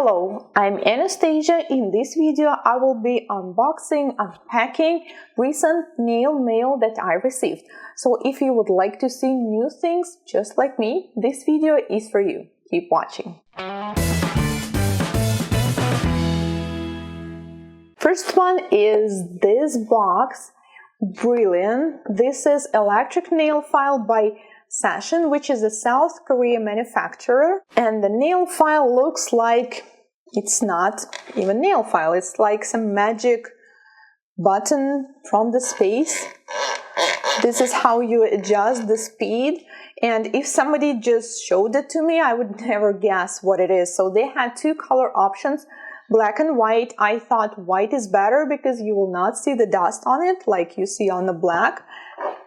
Hello, I'm Anastasia. In this video, I will be unpacking recent nail mail that I received. So if you would like to see new things just like me, this video is for you. Keep watching. First one is this box. Brilliant. This is electric nail file by Session, which is a South Korea manufacturer, and the nail file looks like it's not even nail file, it's like some magic button from the space. This is how you adjust the speed, and if somebody just showed it to me, I would never guess what it is. So they had two color options, black and white. I thought white is better because you will not see the dust on it like you see on the black.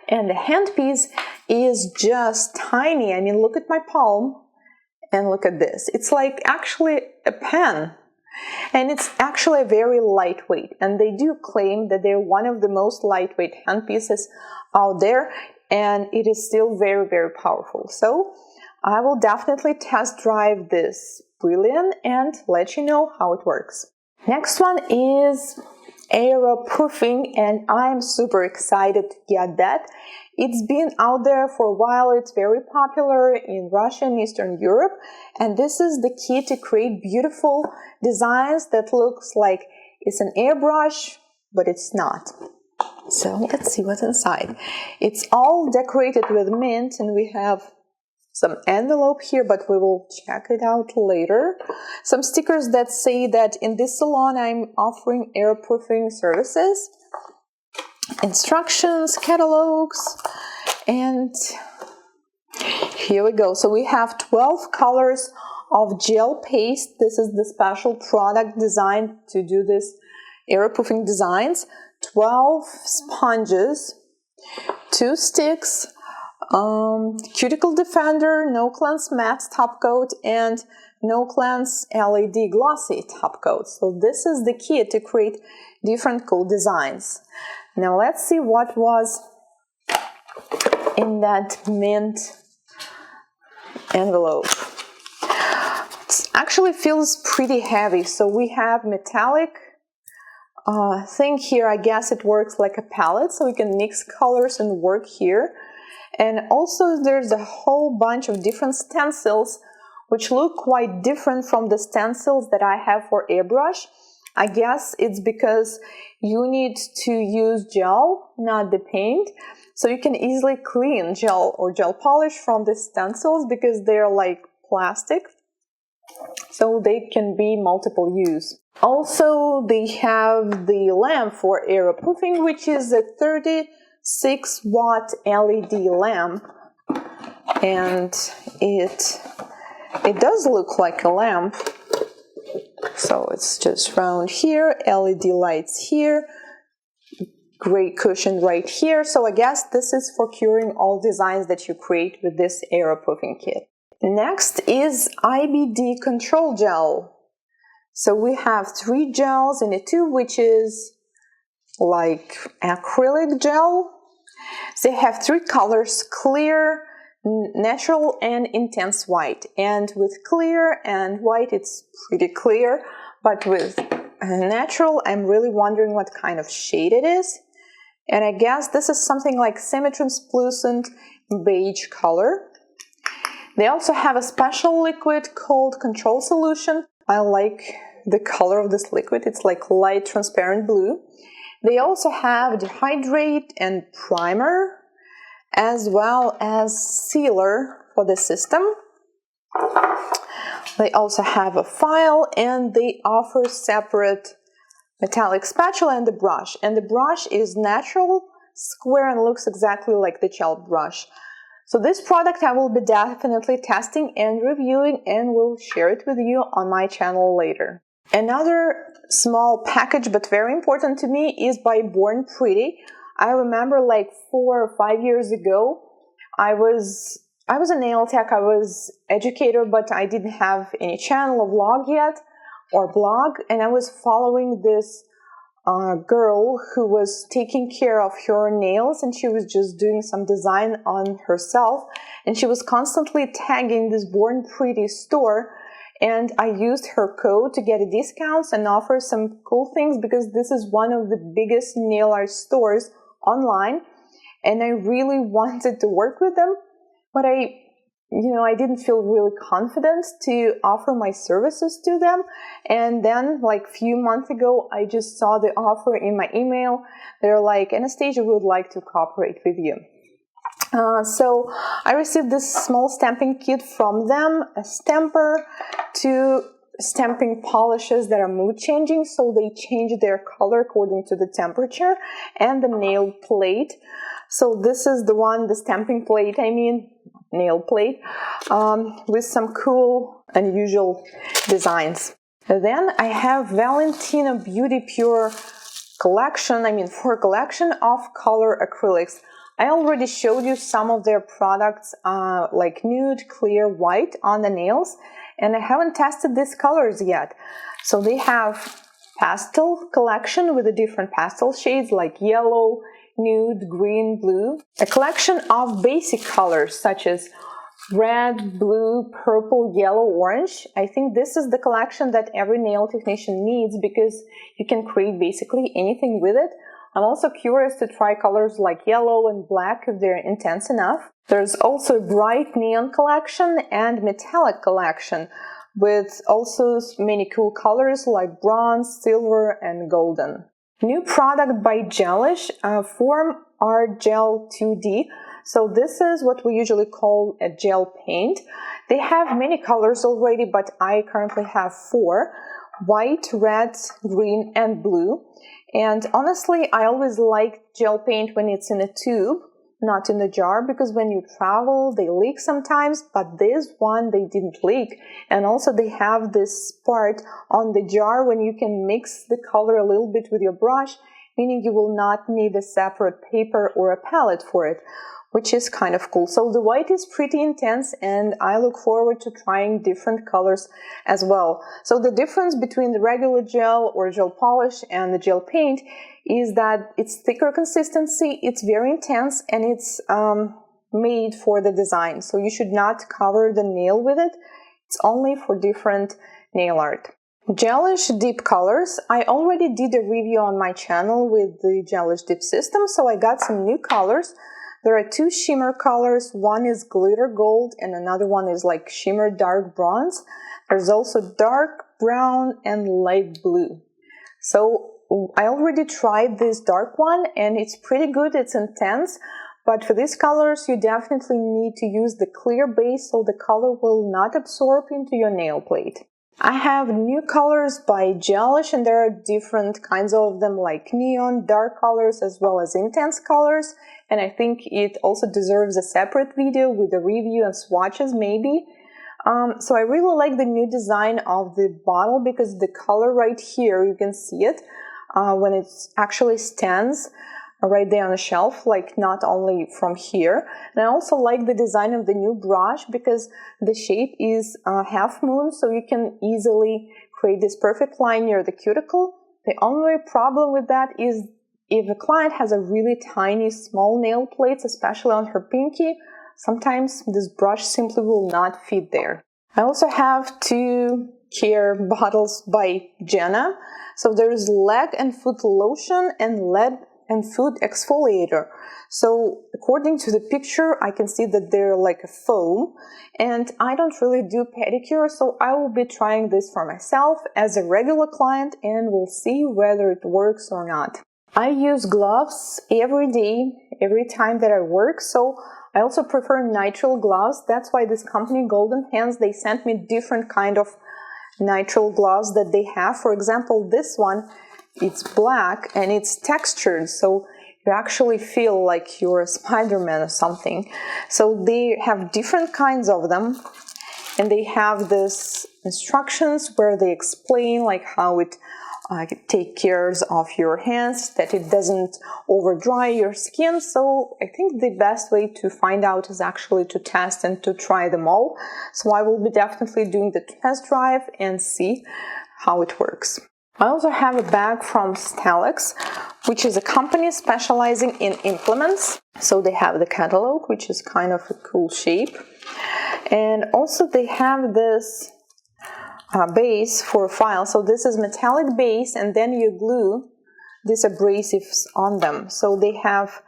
And the handpiece is just tiny. I mean, look at my palm and look at this. It's like actually a pen. And it's actually very lightweight. And they do claim that they're one of the most lightweight handpieces out there. And it is still very, very powerful. So I will definitely test drive this Brilliant and let you know how it works. Next one is aeroproofing, and I'm super excited to get that. It's been out there for a while. It's very popular in Russia and Eastern Europe, and this is the key to create beautiful designs that looks like it's an airbrush, but it's not. So let's see what's inside. It's all decorated with mint, and we have some envelope here, but we will check it out later. Some stickers that say that in this salon I'm offering airproofing services, instructions, catalogs, and here we go. So we have 12 colors of gel paste. This is the special product designed to do this airproofing designs. 12 sponges, 2 sticks, cuticle defender, no cleanse matte top coat, and no cleanse LED glossy top coat. So this is the key to create different cool designs. Now let's see what was in that mint envelope. It actually feels pretty heavy. So we have metallic thing here. I guess it works like a palette, so we can mix colors and work here. And also there's a whole bunch of different stencils which look quite different from the stencils that I have for airbrush. I guess it's because you need to use gel, not the paint. So you can easily clean gel or gel polish from the stencils because they're like plastic. So they can be multiple use. Also they have the lamp for aeroproofing, which is a 36-watt LED lamp, and it does look like a lamp. So it's just round here, LED lights here, gray cushion right here. So I guess this is for curing all designs that you create with this aeroproofing kit. Next is IBD Control Gel. So we have 3 gels in a tube, which is like acrylic gel. They have 3 colors: clear, natural, and intense white. And with clear and white it's pretty clear, but with natural I'm really wondering what kind of shade it is. And I guess this is something like semi-translucent beige color. They also have a special liquid called Control Solution. I like the color of this liquid. It's like light transparent blue. They also have dehydrate and primer, as well as sealer for the system. They also have a file, and they offer separate metallic spatula and the brush. And the brush is natural, square, and looks exactly like the gel brush. So this product I will be definitely testing and reviewing, and will share it with you on my channel later. Another small package, but very important to me, is by Born Pretty. I remember like 4 or 5 years ago, I was a nail tech, I was educator, but I didn't have any channel or vlog yet, or blog, and I was following this girl who was taking care of her nails, and she was just doing some design on herself, and she was constantly tagging this Born Pretty store and I used her code to get a discounts and offer some cool things, because this is one of the biggest nail art stores online, and I really wanted to work with them, but I didn't feel really confident to offer my services to them. And then, like a few months ago, I just saw the offer in my email. They're like, Anastasia, we would like to cooperate with you. So I received this small stamping kit from them, a stamper, 2 stamping polishes that are mood changing, so they change their color according to the temperature, and the nail plate. So this is the one, the stamping plate, nail plate, with some cool, unusual designs. And then I have Valentino Beauty Pure collection, for collection of color acrylics. I already showed you some of their products, like nude, clear, white on the nails, and I haven't tested these colors yet. So they have pastel collection with the different pastel shades like yellow, nude, green, blue. A collection of basic colors such as red, blue, purple, yellow, orange. I think this is the collection that every nail technician needs, because you can create basically anything with it. I'm also curious to try colors like yellow and black if they're intense enough. There's also a bright neon collection and metallic collection with also many cool colors like bronze, silver, and golden. New product by Gelish, Form Art Gel 2D. So this is what we usually call a gel paint. They have many colors already, but I currently have 4: white, red, green, and blue. And honestly, I always like gel paint when it's in a tube, not in the jar, because when you travel, they leak sometimes, but this one, they didn't leak. And also they have this part on the jar when you can mix the color a little bit with your brush, meaning you will not need a separate paper or a palette for it, which is kind of cool. So the white is pretty intense, and I look forward to trying different colors as well. So the difference between the regular gel or gel polish and the gel paint is that it's thicker consistency, it's very intense, and it's made for the design. So you should not cover the nail with it. It's only for different nail art. Gelish Dip Colors. I already did a review on my channel with the Gelish Dip system, so I got some new colors. There are 2 shimmer colors. One is glitter gold and another one is like shimmer dark bronze. There's also dark brown and light blue. So I already tried this dark one and it's pretty good. It's intense. But for these colors, you definitely need to use the clear base so the color will not absorb into your nail plate. I have new colors by Gelish, and there are different kinds of them, like neon, dark colors, as well as intense colors. And I think it also deserves a separate video with a review and swatches, maybe. So I really like the new design of the bottle, because the color right here, you can see it when it actually stands right there on the shelf, like not only from here. And I also like the design of the new brush, because the shape is half moon, so you can easily create this perfect line near the cuticle. The only problem with that is if a client has a really tiny, small nail plates, especially on her pinky, sometimes this brush simply will not fit there. I also have 2 care bottles by Jenna. So there's leg and foot lotion and leg and foot exfoliator. So according to the picture, I can see that they're like a foam, and I don't really do pedicure, so I will be trying this for myself as a regular client, and we'll see whether it works or not. I use gloves every day, every time that I work, so I also prefer nitrile gloves. That's why this company, Golden Hands, they sent me different kind of nitrile gloves that they have. For example, this one, it's black and it's textured, so you actually feel like you're a Spider-Man or something. So they have different kinds of them, and they have this instructions where they explain like how it take care of your hands, that it doesn't over dry your skin. So I think the best way to find out is actually to test and to try them all. So I will be definitely doing the test drive and see how it works. I also have a bag from Stalex, which is a company specializing in implements. So they have the catalog, which is kind of a cool shape. And also they have this base for file. So this is metallic base, and then you glue these abrasives on them. So they have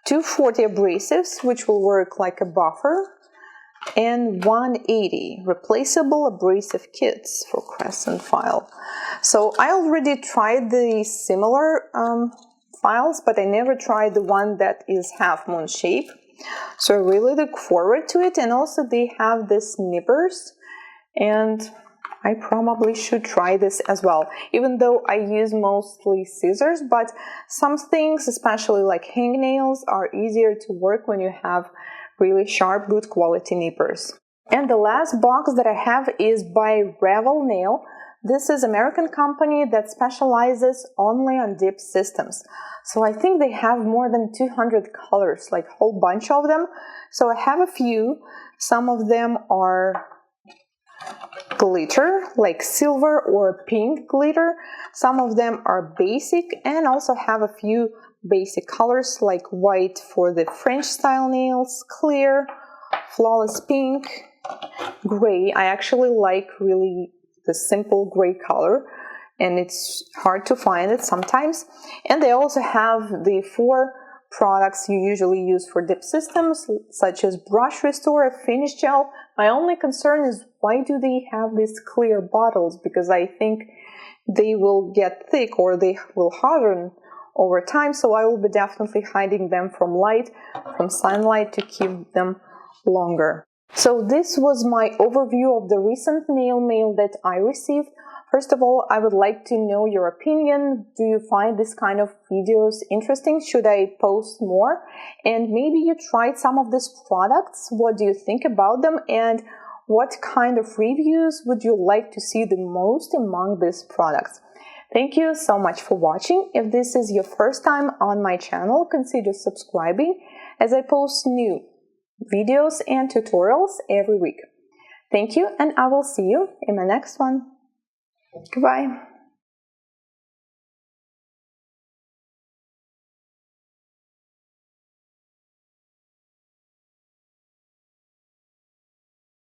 240 abrasives, which will work like a buffer, and 180 replaceable abrasive kits for crescent file. So I already tried the similar files, but I never tried the one that is half moon shape. So I really look forward to it. And also they have these nippers, and I probably should try this as well, even though I use mostly scissors, but some things, especially like hangnails, are easier to work when you have really sharp, good quality nippers. And the last box that I have is by Revell Nail. This is an American company that specializes only on dip systems. So I think they have more than 200 colors, like a whole bunch of them. So I have a few. Some of them are glitter, like silver or pink glitter. Some of them are basic, and also have a few basic colors like white for the French style nails, clear, flawless pink, gray. I actually like really the simple gray color, and it's hard to find it sometimes. And they also have the 4 products you usually use for dip systems, such as brush restore, finish gel. My only concern is, why do they have these clear bottles? Because I think they will get thick or they will harden over time, so I will be definitely hiding them from light, from sunlight, to keep them longer. So this was my overview of the recent nail mail that I received. First of all, I would like to know your opinion. Do you find this kind of videos interesting? Should I post more? And maybe you tried some of these products. What do you think about them? And what kind of reviews would you like to see the most among these products? Thank you so much for watching. If this is your first time on my channel, consider subscribing, as I post new videos and tutorials every week. Thank you, and I will see you in my next one. Goodbye.